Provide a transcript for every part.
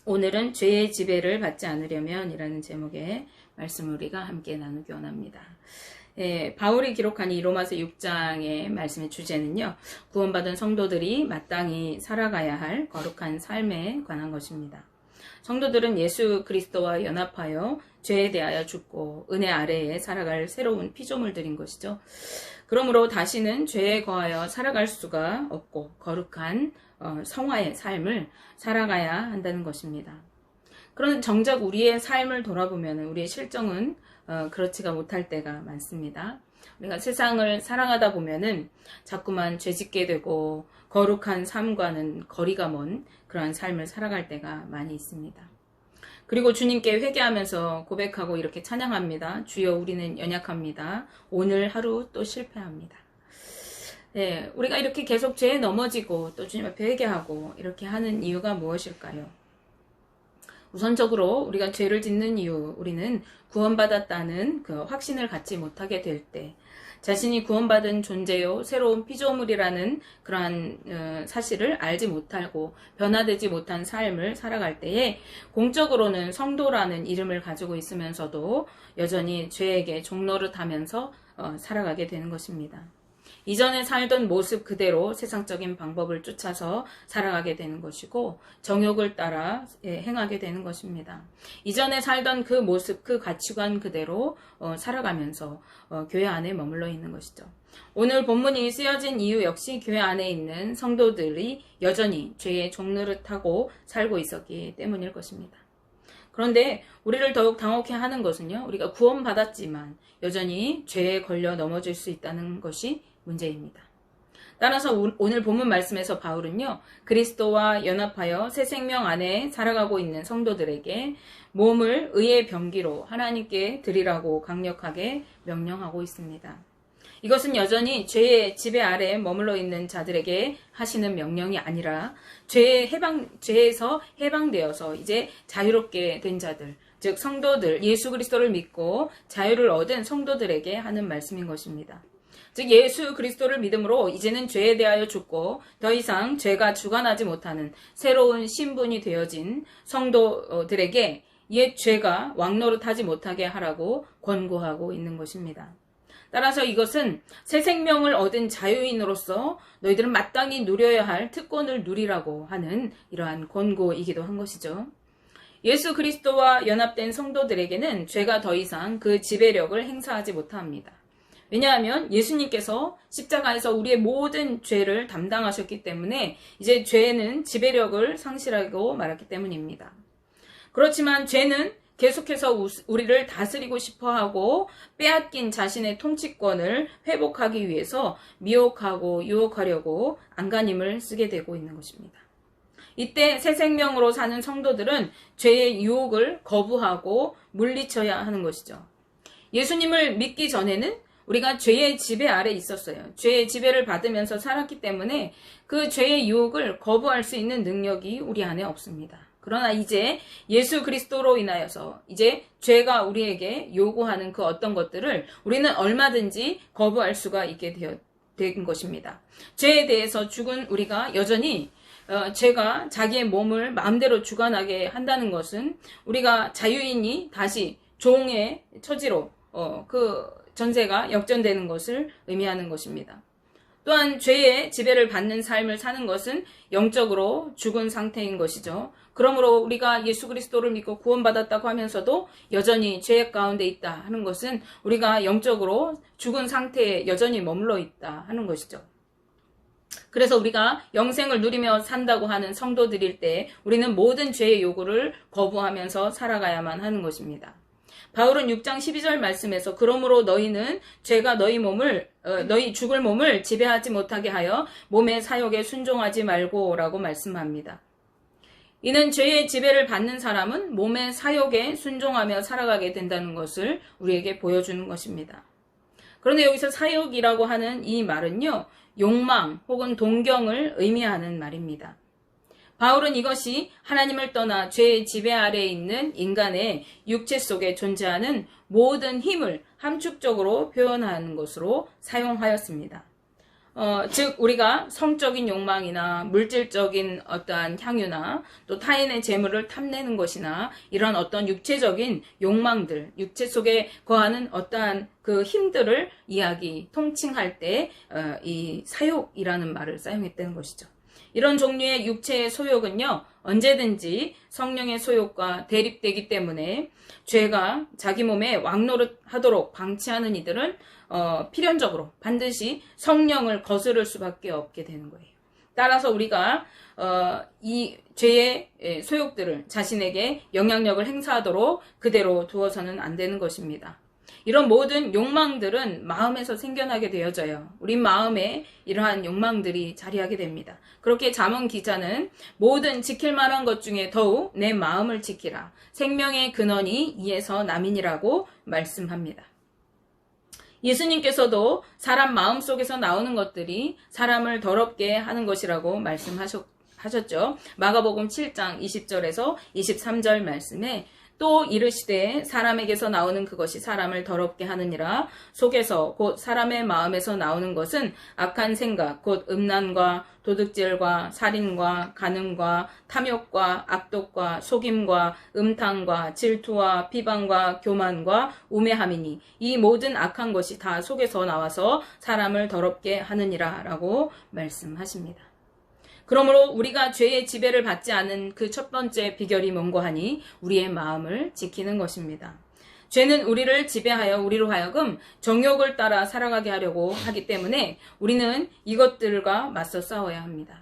오늘은 죄의 지배를 받지 않으려면 이라는 제목의 말씀을 우리가 함께 나누기 원합니다. 바울이 기록한 이 로마서 6장의 말씀의 주제는요, 구원받은 성도들이 마땅히 살아가야 할 거룩한 삶에 관한 것입니다. 성도들은 예수 그리스도와 연합하여 죄에 대하여 죽고 은혜 아래에 살아갈 새로운 피조물들인 것이죠. 그러므로 다시는 죄에 거하여 살아갈 수가 없고 거룩한 성화의 삶을 살아가야 한다는 것입니다. 그런데 정작 우리의 삶을 돌아보면 우리의 실정은 그렇지가 못할 때가 많습니다. 우리가 세상을 살아가다 보면은 자꾸만 죄짓게 되고 거룩한 삶과는 거리가 먼 그러한 삶을 살아갈 때가 많이 있습니다. 그리고 주님께 회개하면서 고백하고 이렇게 찬양합니다. 주여 우리는 연약합니다. 오늘 하루 또 실패합니다. 우리가 이렇게 계속 죄에 넘어지고 또 주님 앞에 회개하고 이렇게 하는 이유가 무엇일까요? 우선적으로 우리가 죄를 짓는 이유, 우리는 구원받았다는 그 확신을 갖지 못하게 될 때, 자신이 구원받은 존재요, 새로운 피조물이라는 그러한 사실을 알지 못하고 변화되지 못한 삶을 살아갈 때에 공적으로는 성도라는 이름을 가지고 있으면서도 여전히 죄에게 종노릇하면서 살아가게 되는 것입니다. 이전에 살던 모습 그대로 세상적인 방법을 쫓아서 살아가게 되는 것이고 정욕을 따라 행하게 되는 것입니다. 이전에 살던 그 모습, 그 가치관 그대로 살아가면서 교회 안에 머물러 있는 것이죠. 오늘 본문이 쓰여진 이유 역시 교회 안에 있는 성도들이 여전히 죄의 종노릇하고 살고 있었기 때문일 것입니다. 그런데 우리를 더욱 당혹해 하는 것은요, 우리가 구원받았지만 여전히 죄에 걸려 넘어질 수 있다는 것이 문제입니다. 따라서 오늘 본문 말씀에서 바울은요, 그리스도와 연합하여 새 생명 안에 살아가고 있는 성도들에게 몸을 의의 병기로 하나님께 드리라고 강력하게 명령하고 있습니다. 이것은 여전히 죄의 지배 아래에 머물러 있는 자들에게 하시는 명령이 아니라 죄에서 해방되어서 이제 자유롭게 된 자들, 즉 성도들, 예수 그리스도를 믿고 자유를 얻은 성도들에게 하는 말씀인 것입니다. 즉 예수 그리스도를 믿음으로 이제는 죄에 대하여 죽고 더 이상 죄가 주관하지 못하는 새로운 신분이 되어진 성도들에게 옛 죄가 왕노릇하지 못하게 하라고 권고하고 있는 것입니다. 따라서 이것은 새 생명을 얻은 자유인으로서 너희들은 마땅히 누려야 할 특권을 누리라고 하는 이러한 권고이기도 한 것이죠. 예수 그리스도와 연합된 성도들에게는 죄가 더 이상 그 지배력을 행사하지 못합니다. 왜냐하면 예수님께서 십자가에서 우리의 모든 죄를 담당하셨기 때문에 이제 죄는 지배력을 상실하고 말았기 때문입니다. 그렇지만 죄는 계속해서 우리를 다스리고 싶어하고 빼앗긴 자신의 통치권을 회복하기 위해서 미혹하고 유혹하려고 안간힘을 쓰게 되고 있는 것입니다. 이때 새 생명으로 사는 성도들은 죄의 유혹을 거부하고 물리쳐야 하는 것이죠. 예수님을 믿기 전에는 우리가 죄의 지배 아래 있었어요. 죄의 지배를 받으면서 살았기 때문에 그 죄의 유혹을 거부할 수 있는 능력이 우리 안에 없습니다. 그러나 이제 예수 그리스도로 인하여서 이제 죄가 우리에게 요구하는 그 어떤 것들을 우리는 얼마든지 거부할 수가 있게 된 것입니다. 죄에 대해서 죽은 우리가 여전히 죄가 자기의 몸을 마음대로 주관하게 한다는 것은 우리가 자유인이 다시 종의 처지로 그 전세가 역전되는 것을 의미하는 것입니다. 또한 죄의 지배를 받는 삶을 사는 것은 영적으로 죽은 상태인 것이죠. 그러므로 우리가 예수 그리스도를 믿고 구원받았다고 하면서도 여전히 죄 가운데 있다 하는 것은 우리가 영적으로 죽은 상태에 여전히 머물러 있다 하는 것이죠. 그래서 우리가 영생을 누리며 산다고 하는 성도들일 때 우리는 모든 죄의 요구를 거부하면서 살아가야만 하는 것입니다. 바울은 6장 12절 말씀에서 그러므로 너희는 죄가 너희 죽을 몸을 지배하지 못하게 하여 몸의 사욕에 순종하지 말고 라고 말씀합니다. 이는 죄의 지배를 받는 사람은 몸의 사욕에 순종하며 살아가게 된다는 것을 우리에게 보여주는 것입니다. 그런데 여기서 사욕이라고 하는 이 말은요, 욕망 혹은 동경을 의미하는 말입니다. 바울은 이것이 하나님을 떠나 죄의 지배 아래에 있는 인간의 육체 속에 존재하는 모든 힘을 함축적으로 표현하는 것으로 사용하였습니다. 즉 우리가 성적인 욕망이나 물질적인 어떠한 향유나 또 타인의 재물을 탐내는 것이나 이런 어떤 육체적인 욕망들, 육체 속에 거하는 어떠한 그 힘들을 통칭할 때 이 사욕이라는 말을 사용했다는 것이죠. 이런 종류의 육체의 소욕은요, 언제든지 성령의 소욕과 대립되기 때문에 죄가 자기 몸에 왕노릇하도록 방치하는 이들은 필연적으로 반드시 성령을 거스를 수밖에 없게 되는 거예요. 따라서 우리가 이 죄의 소욕들을 자신에게 영향력을 행사하도록 그대로 두어서는 안 되는 것입니다. 이런 모든 욕망들은 마음에서 생겨나게 되어져요. 우리 마음에 이러한 욕망들이 자리하게 됩니다. 그렇게 잠언 기자는 모든 지킬 만한 것 중에 더욱 내 마음을 지키라. 생명의 근원이 이에서 남이니라고 말씀합니다. 예수님께서도 사람 마음속에서 나오는 것들이 사람을 더럽게 하는 것이라고 말씀하셨죠. 마가복음 7장 20절에서 23절 말씀에 또 이르시되 사람에게서 나오는 그것이 사람을 더럽게 하느니라. 속에서 곧 사람의 마음에서 나오는 것은 악한 생각 곧 음란과 도둑질과 살인과 간음과 탐욕과 악독과 속임과 음탕과 질투와 비방과 교만과 우매함이니 이 모든 악한 것이 다 속에서 나와서 사람을 더럽게 하느니라 라고 말씀하십니다. 그러므로 우리가 죄의 지배를 받지 않은 그 첫 번째 비결이 뭔고 하니 우리의 마음을 지키는 것입니다. 죄는 우리를 지배하여 우리로 하여금 정욕을 따라 살아가게 하려고 하기 때문에 우리는 이것들과 맞서 싸워야 합니다.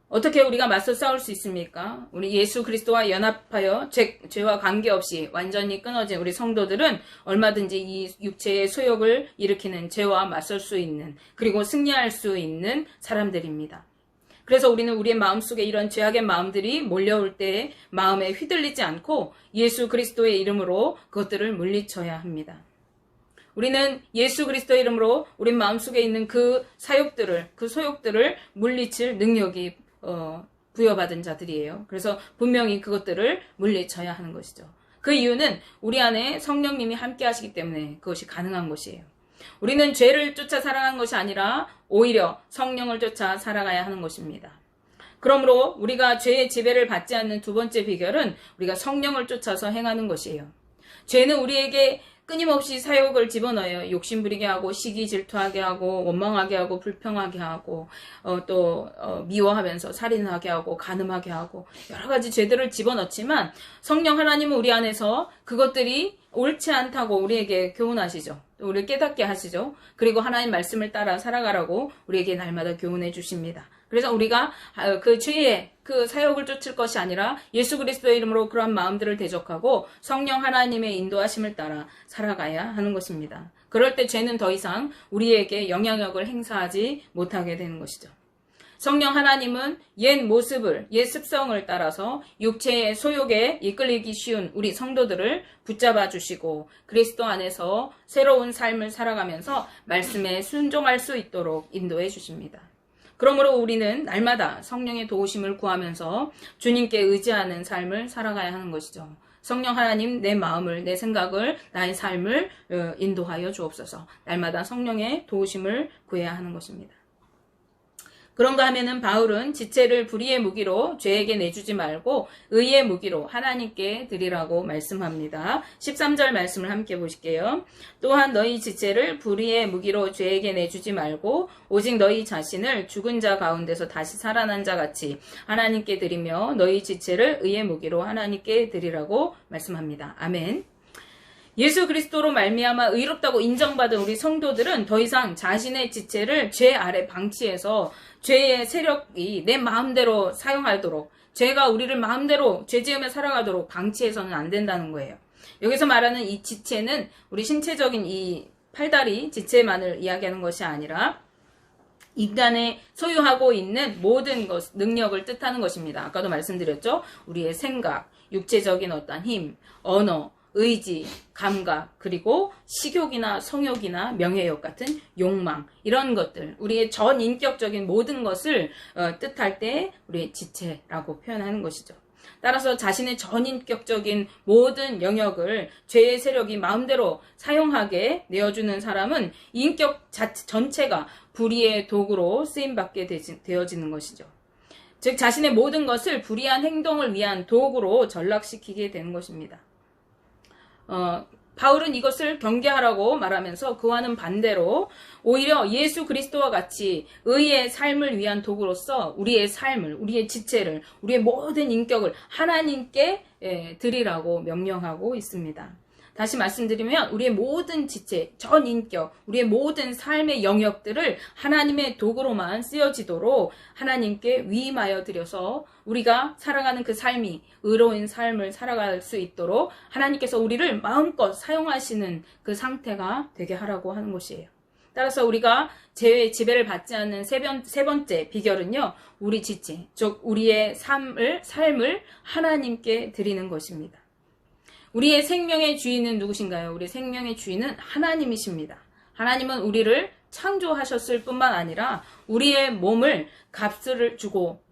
어떻게 우리가 맞서 싸울 수 있습니까? 우리 예수 그리스도와 연합하여 죄와 관계없이 완전히 끊어진 우리 성도들은 얼마든지 이 육체의 소욕을 일으키는 죄와 맞설 수 있는, 그리고 승리할 수 있는 사람들입니다. 그래서 우리는 우리의 마음속에 이런 죄악의 마음들이 몰려올 때 마음에 휘둘리지 않고 예수 그리스도의 이름으로 그것들을 물리쳐야 합니다. 우리는 예수 그리스도의 이름으로 우리 마음속에 있는 그 소욕들을 물리칠 능력이 부여받은 자들이에요. 그래서 분명히 그것들을 물리쳐야 하는 것이죠. 그 이유는 우리 안에 성령님이 함께 하시기 때문에 그것이 가능한 것이에요. 우리는 죄를 쫓아 살아가는 것이 아니라 오히려 성령을 쫓아 살아가야 하는 것입니다. 그러므로 우리가 죄의 지배를 받지 않는 두 번째 비결은 우리가 성령을 쫓아서 행하는 것이에요. 죄는 우리에게 끊임없이 사욕을 집어넣어요. 욕심부리게 하고 시기 질투하게 하고 원망하게 하고 불평하게 하고 미워하면서 살인하게 하고 간음하게 하고 여러 가지 죄들을 집어넣지만 성령 하나님은 우리 안에서 그것들이 옳지 않다고 우리에게 교훈하시죠. 우리를 깨닫게 하시죠. 그리고 하나님 말씀을 따라 살아가라고 우리에게 날마다 교훈해 주십니다. 그래서 우리가 그 죄의 그 사욕을 쫓을 것이 아니라 예수 그리스도의 이름으로 그러한 마음들을 대적하고 성령 하나님의 인도하심을 따라 살아가야 하는 것입니다. 그럴 때 죄는 더 이상 우리에게 영향력을 행사하지 못하게 되는 것이죠. 성령 하나님은 옛 모습을, 옛 습성을 따라서 육체의 소욕에 이끌리기 쉬운 우리 성도들을 붙잡아 주시고 그리스도 안에서 새로운 삶을 살아가면서 말씀에 순종할 수 있도록 인도해 주십니다. 그러므로 우리는 날마다 성령의 도우심을 구하면서 주님께 의지하는 삶을 살아가야 하는 것이죠. 성령 하나님, 내 마음을, 내 생각을, 나의 삶을 인도하여 주옵소서. 날마다 성령의 도우심을 구해야 하는 것입니다. 그런가 하면은 바울은 지체를 불의의 무기로 죄에게 내주지 말고 의의 무기로 하나님께 드리라고 말씀합니다. 13절 말씀을 함께 보실게요. 또한 너희 지체를 불의의 무기로 죄에게 내주지 말고 오직 너희 자신을 죽은 자 가운데서 다시 살아난 자 같이 하나님께 드리며 너희 지체를 의의 무기로 하나님께 드리라고 말씀합니다. 아멘. 예수 그리스도로 말미암아 의롭다고 인정받은 우리 성도들은 더 이상 자신의 지체를 죄 아래 방치해서 죄의 세력이 내 마음대로 사용하도록, 죄가 우리를 마음대로 죄 지으며 살아가도록 방치해서는 안 된다는 거예요. 여기서 말하는 이 지체는 우리 신체적인 이 팔다리 지체만을 이야기하는 것이 아니라 인간의 소유하고 있는 모든 능력을 뜻하는 것입니다. 아까도 말씀드렸죠. 우리의 생각, 육체적인 어떤 힘, 언어, 의지, 감각, 그리고 식욕이나 성욕이나 명예욕 같은 욕망, 이런 것들, 우리의 전 인격적인 모든 것을 뜻할 때 우리의 지체라고 표현하는 것이죠. 따라서 자신의 전인격적인 모든 영역을 죄의 세력이 마음대로 사용하게 내어주는 사람은 인격 전체가 불의의 도구로 쓰임받게 되어지는 것이죠. 즉 자신의 모든 것을 불의한 행동을 위한 도구로 전락시키게 되는 것입니다. 바울은 이것을 경계하라고 말하면서 그와는 반대로 오히려 예수 그리스도와 같이 의의 삶을 위한 도구로서 우리의 삶을, 우리의 지체를, 우리의 모든 인격을 하나님께 드리라고 명령하고 있습니다. 다시 말씀드리면 우리의 모든 지체, 전 인격, 우리의 모든 삶의 영역들을 하나님의 도구로만 쓰여지도록 하나님께 위임하여 드려서 우리가 살아가는 그 삶이 의로운 삶을 살아갈 수 있도록 하나님께서 우리를 마음껏 사용하시는 그 상태가 되게 하라고 하는 것이에요. 따라서 우리가 죄의 지배를 받지 않는 세 번째 비결은요, 우리 지체, 즉 우리의 삶을 하나님께 드리는 것입니다. 우리의 생명의 주인은 누구신가요? 우리의 생명의 주인은 하나님이십니다. 하나님은 우리를 창조하셨을 뿐만 아니라 우리의 몸을 값을 주고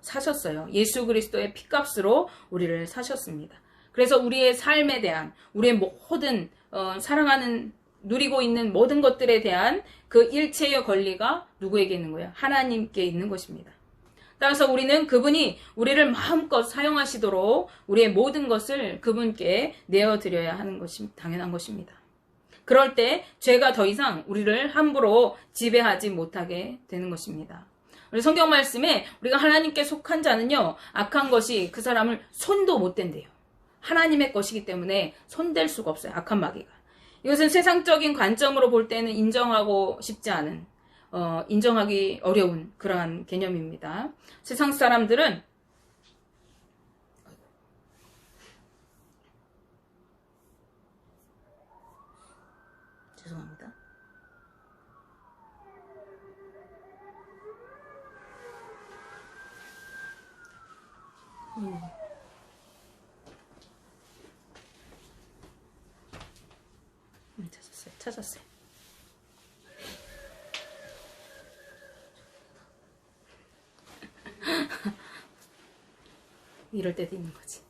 사셨어요. 예수 그리스도의 피값으로 우리를 사셨습니다. 그래서 우리의 삶에 대한, 우리의 모든 사랑하는, 누리고 있는 모든 것들에 대한 그 일체의 권리가 누구에게 있는 거예요? 하나님께 있는 것입니다. 따라서 우리는 그분이 우리를 마음껏 사용하시도록 우리의 모든 것을 그분께 내어드려야 하는 것이 당연한 것입니다. 그럴 때 죄가 더 이상 우리를 함부로 지배하지 못하게 되는 것입니다. 우리 성경 말씀에 우리가 하나님께 속한 자는요, 악한 것이 그 사람을 손도 못 댄대요. 하나님의 것이기 때문에 손댈 수가 없어요. 악한 마귀가. 이것은 세상적인 관점으로 볼 때는 인정하고 싶지 않은, 인정하기 어려운 그러한 개념입니다. 세상 사람들은 죄송합니다. 찾았어요. 이럴 때도 있는 거지.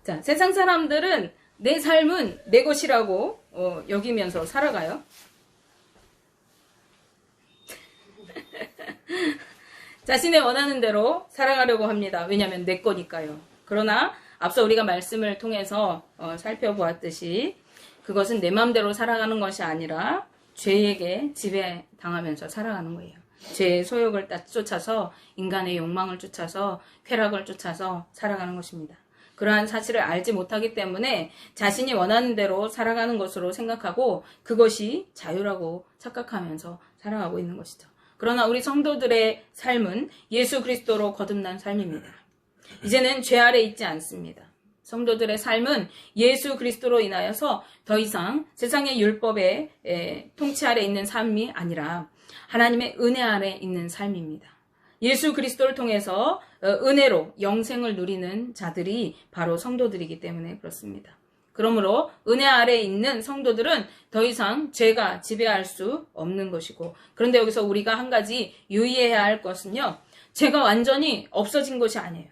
자, 세상 사람들은 내 삶은 내 것이라고 여기면서 살아가요. 자신의 원하는 대로 살아가려고 합니다. 왜냐하면 내 거니까요. 그러나 앞서 우리가 말씀을 통해서 살펴보았듯이 그것은 내 마음대로 살아가는 것이 아니라 죄에게 지배당하면서 살아가는 거예요. 죄의 소욕을 쫓아서, 인간의 욕망을 쫓아서, 쾌락을 쫓아서 살아가는 것입니다. 그러한 사실을 알지 못하기 때문에 자신이 원하는 대로 살아가는 것으로 생각하고 그것이 자유라고 착각하면서 살아가고 있는 것이죠. 그러나 우리 성도들의 삶은 예수 그리스도로 거듭난 삶입니다. 이제는 죄 아래 있지 않습니다. 성도들의 삶은 예수 그리스도로 인하여서 더 이상 세상의 율법의 통치 아래 있는 삶이 아니라 하나님의 은혜 아래 있는 삶입니다. 예수 그리스도를 통해서 은혜로 영생을 누리는 자들이 바로 성도들이기 때문에 그렇습니다. 그러므로 은혜 아래 있는 성도들은 더 이상 죄가 지배할 수 없는 것이고, 그런데 여기서 우리가 한 가지 유의해야 할 것은요, 죄가 완전히 없어진 것이 아니에요.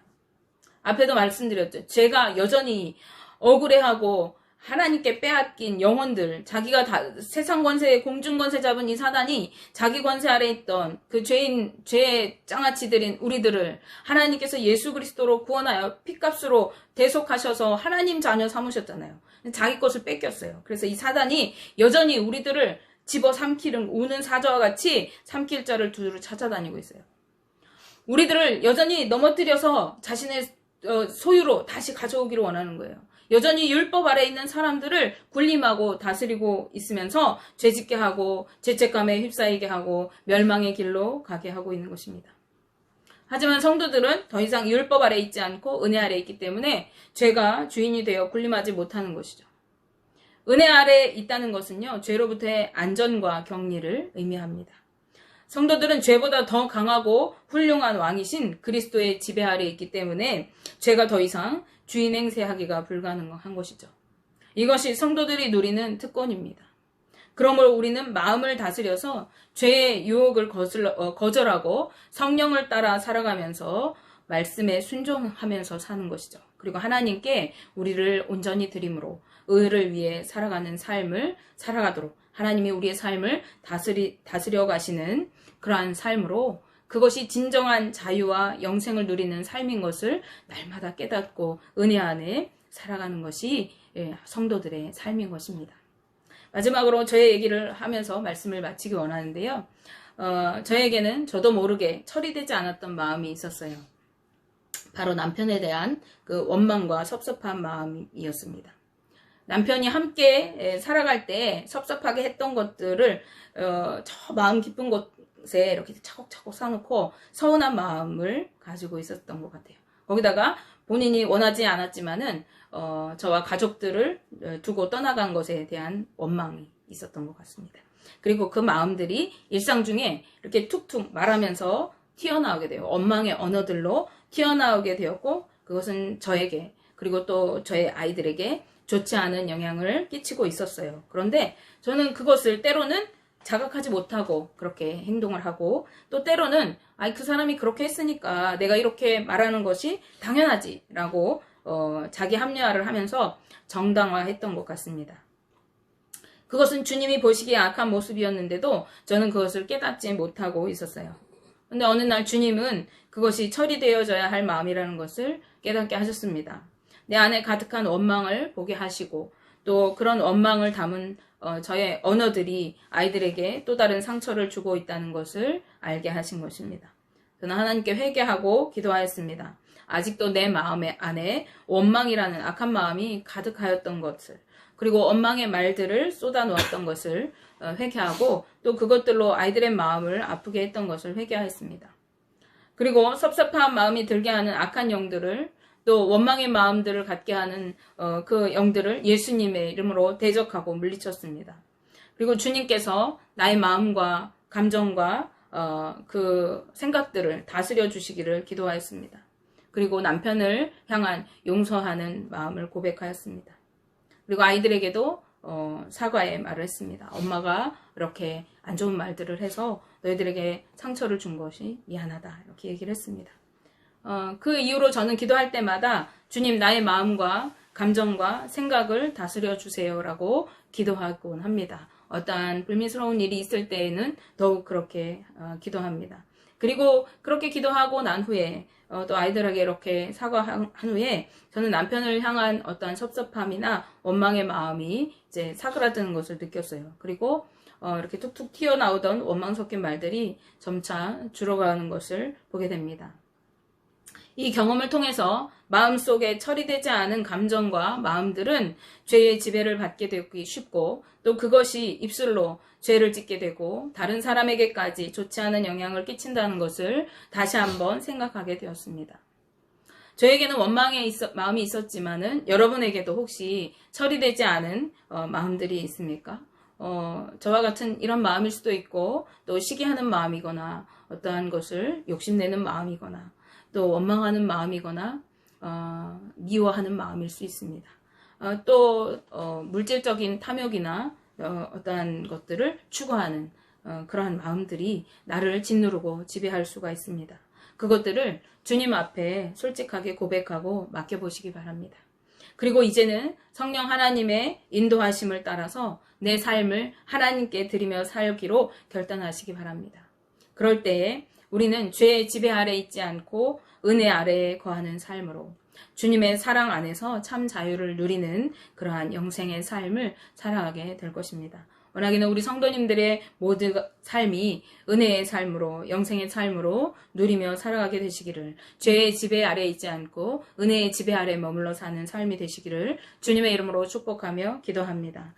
앞에도 말씀드렸죠. 죄가 여전히 억울해하고 하나님께 빼앗긴 영혼들, 자기가 다 세상 권세, 공중 권세 잡은 이 사단이 자기 권세 아래 있던 그 죄의 장아찌들인 우리들을 하나님께서 예수 그리스도로 구원하여 피값으로 대속하셔서 하나님 자녀 삼으셨잖아요. 자기 것을 뺏겼어요. 그래서 이 사단이 여전히 우리들을 집어삼키는 우는 사자와 같이 삼킬 자를 두루 찾아다니고 있어요. 우리들을 여전히 넘어뜨려서 자신의 소유로 다시 가져오기를 원하는 거예요. 여전히 율법 아래 있는 사람들을 군림하고 다스리고 있으면서 죄짓게 하고 죄책감에 휩싸이게 하고 멸망의 길로 가게 하고 있는 것입니다. 하지만 성도들은 더 이상 율법 아래 있지 않고 은혜 아래 있기 때문에 죄가 주인이 되어 군림하지 못하는 것이죠. 은혜 아래 있다는 것은요, 죄로부터의 안전과 격리를 의미합니다. 성도들은 죄보다 더 강하고 훌륭한 왕이신 그리스도의 지배 아래 있기 때문에 죄가 더 이상 주인 행세하기가 불가능한 것이죠. 이것이 성도들이 누리는 특권입니다. 그러므로 우리는 마음을 다스려서 죄의 유혹을 거절하고 성령을 따라 살아가면서 말씀에 순종하면서 사는 것이죠. 그리고 하나님께 우리를 온전히 드림으로 의를 위해 살아가는 삶을 살아가도록 하나님이 우리의 삶을 다스려 가시는 그러한 삶으로 그것이 진정한 자유와 영생을 누리는 삶인 것을 날마다 깨닫고 은혜 안에 살아가는 것이 성도들의 삶인 것입니다. 마지막으로 저의 얘기를 하면서 말씀을 마치기 원하는데요. 저에게는 저도 모르게 처리되지 않았던 마음이 있었어요. 바로 남편에 대한 그 원망과 섭섭한 마음이었습니다. 남편이 함께 살아갈 때 섭섭하게 했던 것들을 저 마음 깊은 곳에 이렇게 차곡차곡 쌓아놓고 서운한 마음을 가지고 있었던 것 같아요. 거기다가 본인이 원하지 않았지만은 저와 가족들을 두고 떠나간 것에 대한 원망이 있었던 것 같습니다. 그리고 그 마음들이 일상 중에 이렇게 툭툭 말하면서 튀어나오게 돼요. 원망의 언어들로 튀어나오게 되었고 그것은 저에게 그리고 또 저의 아이들에게 좋지 않은 영향을 끼치고 있었어요. 그런데 저는 그것을 때로는 자각하지 못하고 그렇게 행동을 하고 또 때로는 그 사람이 그렇게 했으니까 내가 이렇게 말하는 것이 당연하지 라고 자기 합리화를 하면서 정당화했던 것 같습니다. 그것은 주님이 보시기에 악한 모습이었는데도 저는 그것을 깨닫지 못하고 있었어요. 근데 어느 날 주님은 그것이 처리되어져야 할 마음이라는 것을 깨닫게 하셨습니다. 내 안에 가득한 원망을 보게 하시고 또 그런 원망을 담은 저의 언어들이 아이들에게 또 다른 상처를 주고 있다는 것을 알게 하신 것입니다. 저는 하나님께 회개하고 기도하였습니다. 아직도 내 마음 안에 원망이라는 악한 마음이 가득하였던 것을 그리고 원망의 말들을 쏟아놓았던 것을 회개하고 또 그것들로 아이들의 마음을 아프게 했던 것을 회개하였습니다. 그리고 섭섭한 마음이 들게 하는 악한 영들을 또 원망의 마음들을 갖게 하는 그 영들을 예수님의 이름으로 대적하고 물리쳤습니다. 그리고 주님께서 나의 마음과 감정과 그 생각들을 다스려 주시기를 기도하였습니다. 그리고 남편을 향한 용서하는 마음을 고백하였습니다. 그리고 아이들에게도 사과의 말을 했습니다. 엄마가 이렇게 안 좋은 말들을 해서 너희들에게 상처를 준 것이 미안하다 이렇게 얘기를 했습니다. 그 이후로 저는 기도할 때마다 주님 나의 마음과 감정과 생각을 다스려 주세요라고 기도하곤 합니다. 어떠한 불미스러운 일이 있을 때에는 더욱 그렇게 기도합니다. 그리고 그렇게 기도하고 난 후에 또 아이들에게 이렇게 사과한 후에 저는 남편을 향한 어떠한 섭섭함이나 원망의 마음이 이제 사그라드는 것을 느꼈어요. 그리고 이렇게 툭툭 튀어나오던 원망 섞인 말들이 점차 줄어가는 것을 보게 됩니다. 이 경험을 통해서 마음속에 처리되지 않은 감정과 마음들은 죄의 지배를 받게 되기 쉽고 또 그것이 입술로 죄를 짓게 되고 다른 사람에게까지 좋지 않은 영향을 끼친다는 것을 다시 한번 생각하게 되었습니다. 저에게는 원망의 마음이 있었지만은 여러분에게도 혹시 처리되지 않은 마음들이 있습니까? 저와 같은 이런 마음일 수도 있고 또 시기하는 마음이거나 어떠한 것을 욕심내는 마음이거나 또 원망하는 마음이거나 미워하는 마음일 수 있습니다. 또 물질적인 탐욕이나 어떠한 것들을 추구하는 그러한 마음들이 나를 짓누르고 지배할 수가 있습니다. 그것들을 주님 앞에 솔직하게 고백하고 맡겨보시기 바랍니다. 그리고 이제는 성령 하나님의 인도하심을 따라서 내 삶을 하나님께 드리며 살기로 결단하시기 바랍니다. 그럴 때에 우리는 죄의 지배 아래 있지 않고 은혜 아래에 거하는 삶으로 주님의 사랑 안에서 참 자유를 누리는 그러한 영생의 삶을 살아가게 될 것입니다. 워낙에는 우리 성도님들의 모든 삶이 은혜의 삶으로 영생의 삶으로 누리며 살아가게 되시기를 죄의 지배 아래 있지 않고 은혜의 지배 아래 머물러 사는 삶이 되시기를 주님의 이름으로 축복하며 기도합니다.